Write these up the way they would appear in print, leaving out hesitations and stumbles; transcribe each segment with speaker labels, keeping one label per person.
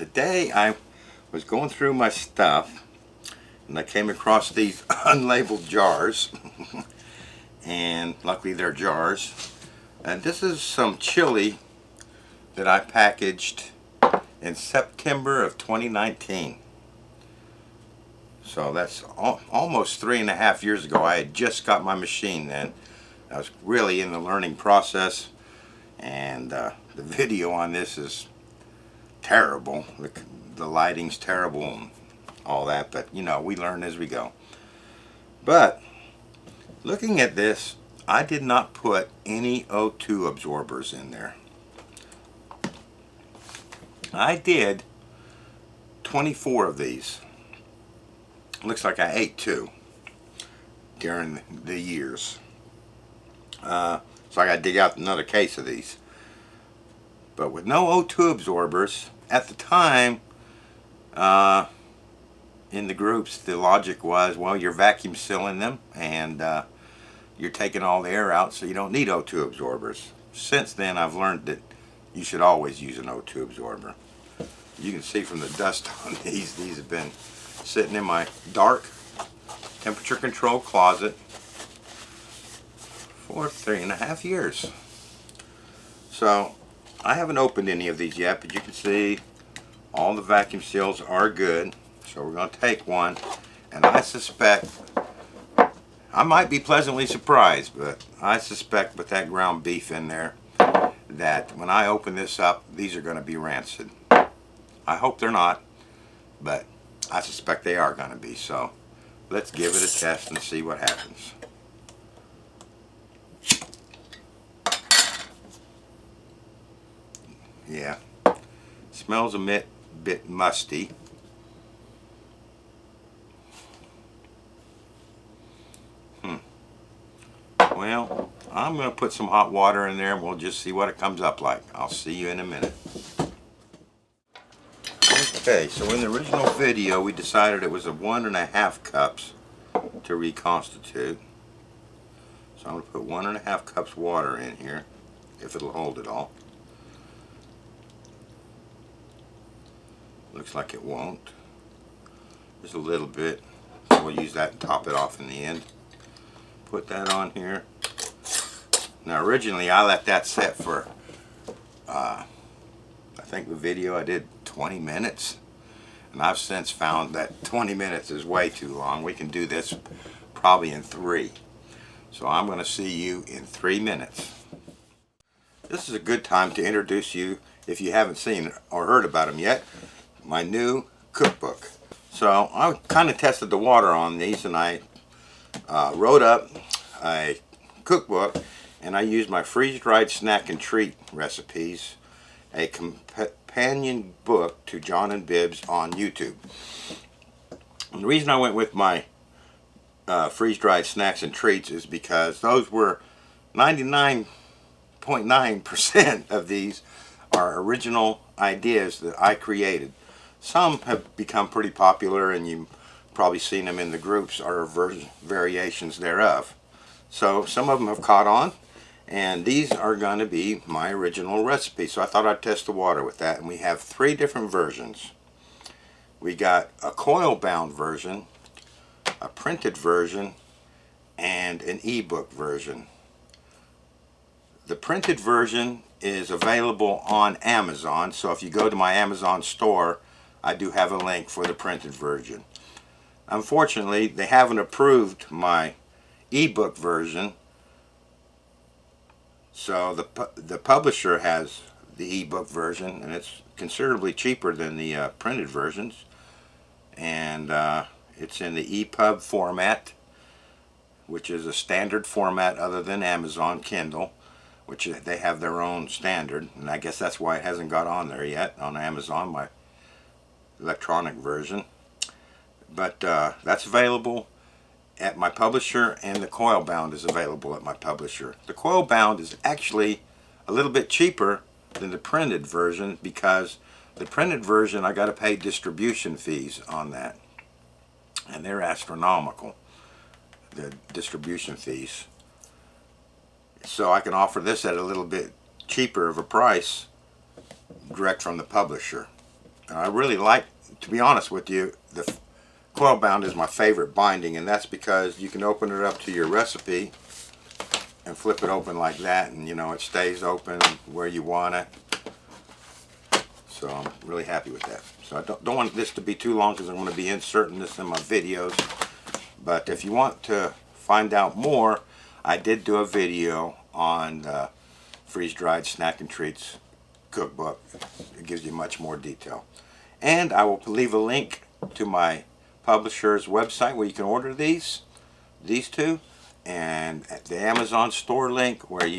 Speaker 1: Today I was going through my stuff and I came across these unlabeled jars and luckily they're jars, and this is some chili that I packaged in September of 2019. So that's almost 3.5 years ago. I had just got my machine then. I was really in the learning process, and the video on this is terrible. The lighting's terrible and all that, but you know, we learn as we go. But looking at this, I did not put any O2 absorbers in there. I did 24 of these. Looks like I ate 2 during the years. So I got to dig out another case of these. But with no O2 absorbers, at the time, in the groups, the logic was, well, you're vacuum sealing them and you're taking all the air out, so you don't need O2 absorbers. Since then, I've learned that you should always use an O2 absorber. You can see from the dust on these have been sitting in my dark, temperature controlled closet for 3.5 years. So I haven't opened any of these yet, but you can see all the vacuum seals are good. So we're going to take one, and I suspect, I might be pleasantly surprised, but I suspect with that ground beef in there that when I open this up, these are going to be rancid. I hope they're not, but I suspect they are going to be. So let's give it a test and see what happens. Yeah, smells a bit musty. Well, I'm going to put some hot water in there and we'll just see what it comes up like. I'll see you in a minute. Okay, so in the original video we decided it was 1.5 cups to reconstitute. So I'm going to put 1.5 cups water in here, if it'll hold it all. Looks like it won't. Just a little bit. We'll use that and top it off in the end. Put that on here. Now originally I let that set for I think the video I did 20 minutes, and I've since found that 20 minutes is way too long. We can do this probably in 3. So I'm going to see you in 3 minutes. This is a good time to introduce you, if you haven't seen or heard about them yet, my new cookbook. So I kind of tested the water on these, and I wrote up a cookbook, and I used my freeze-dried snack and treat recipes, a companion book to John and Bibbs on YouTube. And the reason I went with my freeze-dried snacks and treats is because those were 99.9% of these are original ideas that I created. Some have become pretty popular, and you've probably seen them in the groups or variations thereof. So some of them have caught on, and these are going to be my original recipe. So I thought I'd test the water with that, and we have 3 different versions. We got a coil-bound version, a printed version, and an ebook version. The printed version is available on Amazon, so if you go to my Amazon store, I do have a link for the printed version. Unfortunately, they haven't approved my ebook version, so the publisher has the ebook version, and it's considerably cheaper than the printed versions, and it's in the EPUB format, which is a standard format other than Amazon Kindle, which they have their own standard, and I guess that's why it hasn't got on there yet on Amazon, my electronic version. But that's available at my publisher, and the coil bound is available at my publisher. The coil bound is actually a little bit cheaper than the printed version, because the printed version I got to pay distribution fees on that, and they're astronomical, the distribution fees. So I can offer this at a little bit cheaper of a price direct from the publisher. I really like, to be honest with you, the coil bound is my favorite binding, and that's because you can open it up to your recipe and flip it open like that, and you know, it stays open where you want it. So I'm really happy with that. So I don't want this to be too long because I'm going to be inserting this in my videos. But if you want to find out more, I did do a video on the freeze-dried snack and treats cookbook. It gives you much more detail. And I will leave a link to my publisher's website where you can order these two, and the Amazon store link where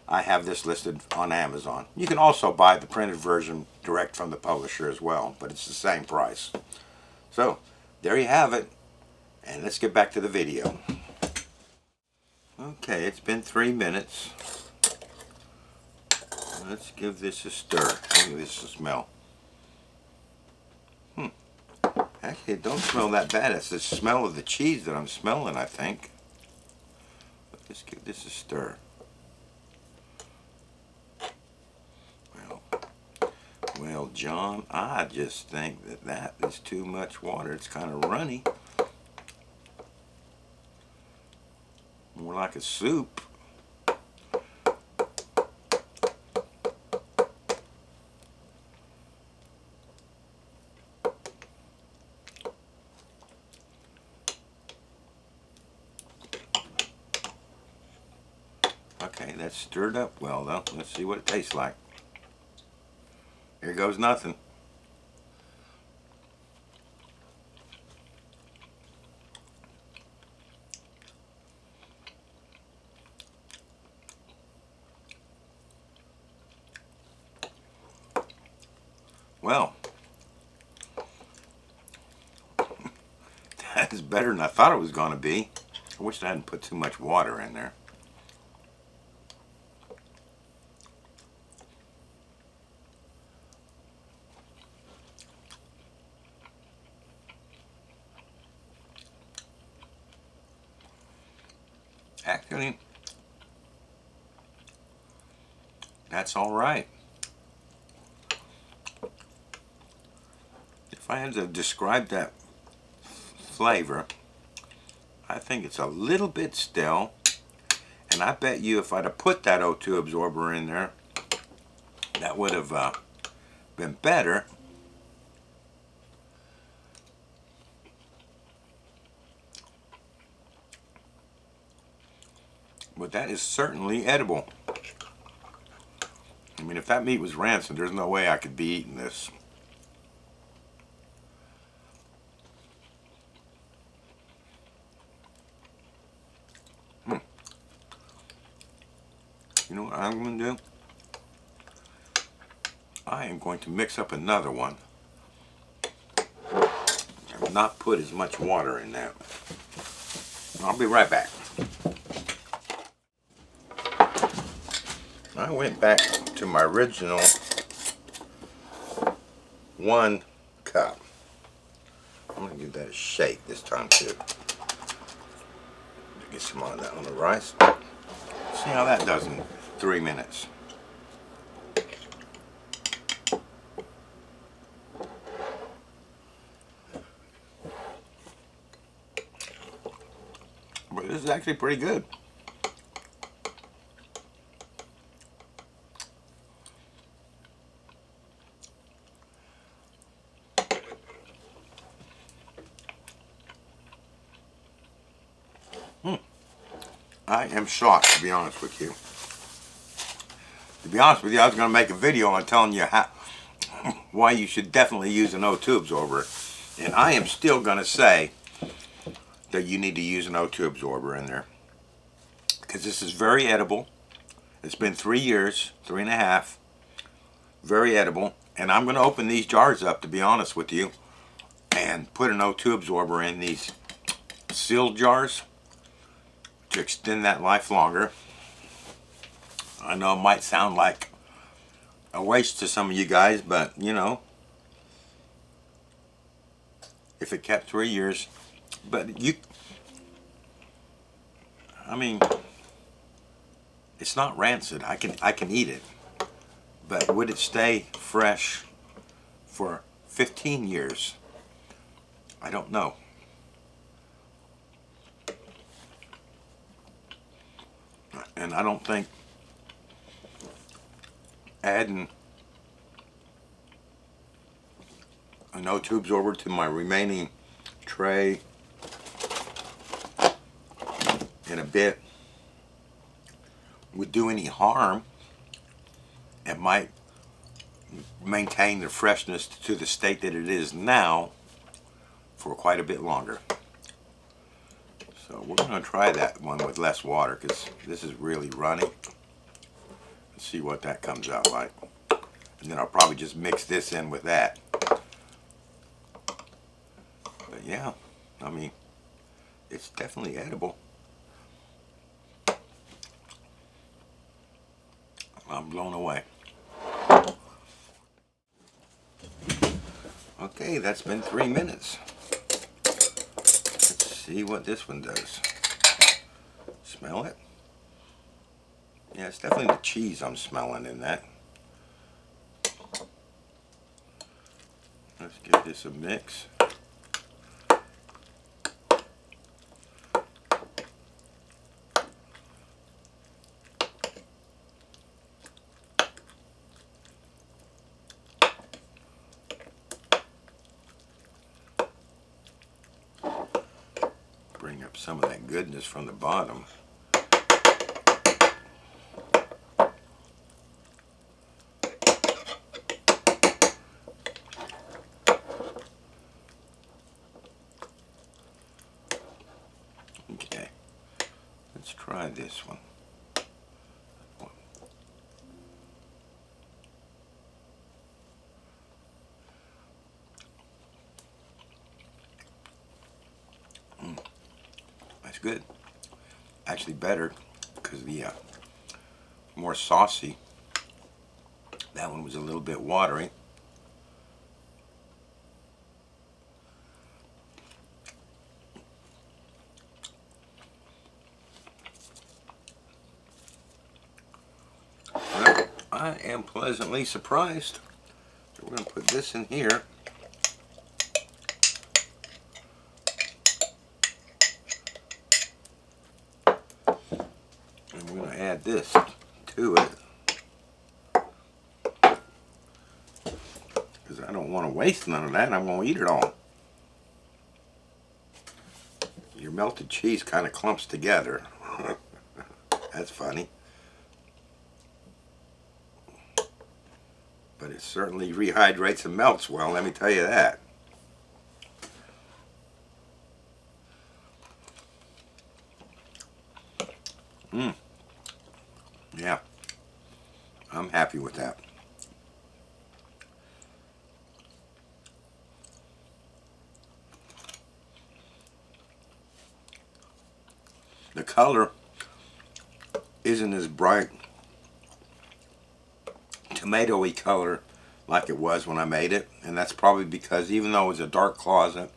Speaker 1: I have this listed on Amazon. You can also buy the printed version direct from the publisher as well, but it's the same price. So there you have it, and let's get back to the video. Okay, it's been 3 minutes. Let's give this a stir. Give this a smell. Actually, it don't smell that bad. It's the smell of the cheese that I'm smelling, I think. Let's give this a stir. Well, John, I just think that is too much water. It's kind of runny. More like a soup. Okay, that's stirred up well, though. Let's see what it tastes like. Here goes nothing. Well, that is better than I thought it was going to be. I wish I hadn't put too much water in there. Actually, that's all right. If I had to describe that flavor, I think it's a little bit stale, and I bet you if I'd have put that O2 absorber in there, that would have been better. But that is certainly edible. I mean, if that meat was rancid, there's no way I could be eating this. You know what I'm going to do? I am going to mix up another one. I will not put as much water in that. I'll be right back. I went back to my original 1 cup. I'm going to give that a shake this time too. Get some of that on the rice. See how that does in 3 minutes. But this is actually pretty good. I am shocked, to be honest with you. To be honest with you, I was going to make a video on telling you why you should definitely use an O2 absorber. And I am still going to say that you need to use an O2 absorber in there. Because this is very edible. It's been 3 years, 3.5. Very edible. And I'm going to open these jars up, to be honest with you, and put an O2 absorber in these sealed jars to extend that life longer. I know it might sound like a waste to some of you guys, but you know, if it kept 3 years, but I mean, it's not rancid. I can eat it, but would it stay fresh for 15 years. I don't know. And I don't think adding an O2 absorber to my remaining tray in a bit would do any harm. It might maintain the freshness to the state that it is now for quite a bit longer. So we're going to try that one with less water because this is really runny. Let's see what that comes out like. And then I'll probably just mix this in with that. But yeah, I mean, it's definitely edible. I'm blown away. Okay, that's been 3 minutes. Let's see what this one does. Smell it? Yeah, it's definitely the cheese I'm smelling in that. Let's give this a mix. Bring up some of that goodness from the bottom. Okay, let's try this one. That's good. Actually better because the more saucy. That one was a little bit watery. Well, I am pleasantly surprised. So we're going to put this in here. And we're going to add this to it. Because I don't want to waste none of that. I'm going to eat it all. Your melted cheese kind of clumps together. That's funny. But it certainly rehydrates and melts well, let me tell you that. Yeah. I'm happy with that. The color isn't as bright tomatoey color like it was when I made it, and that's probably because even though it was a dark closet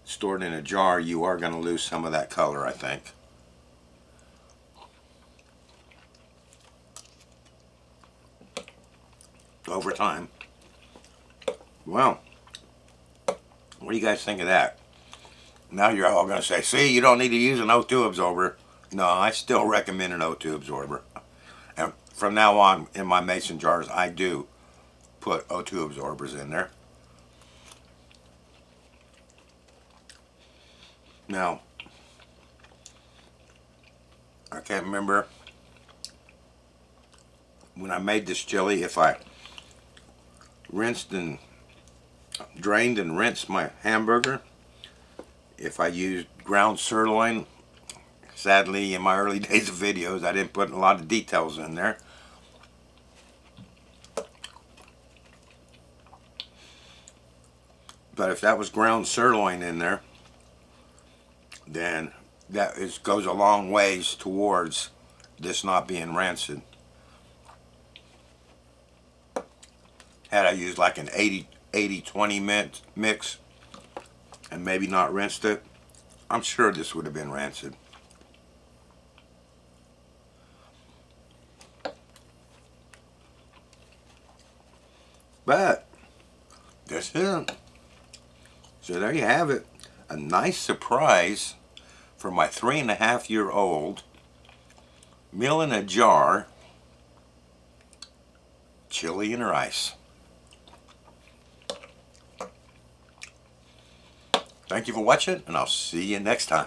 Speaker 1: stored in a jar, you are going to lose some of that color, I think. Over time. Well, what do you guys think of that? Now you're all going to say, see, you don't need to use an O2 absorber. No, I still recommend an O2 absorber. And from now on, in my mason jars, I do put O2 absorbers in there. Now, I can't remember when I made this chili if I rinsed and drained and rinsed my hamburger. If I used ground sirloin. Sadly, in my early days of videos, I didn't put a lot of details in there. But if that was ground sirloin in there, then that goes a long ways towards this not being rancid. Had I used like an 80-20 mix and maybe not rinsed it, I'm sure this would have been rancid. But that's it. So there you have it. A nice surprise for my 3.5-year-old. Meal in a jar. Chili and rice. Thank you for watching, and I'll see you next time.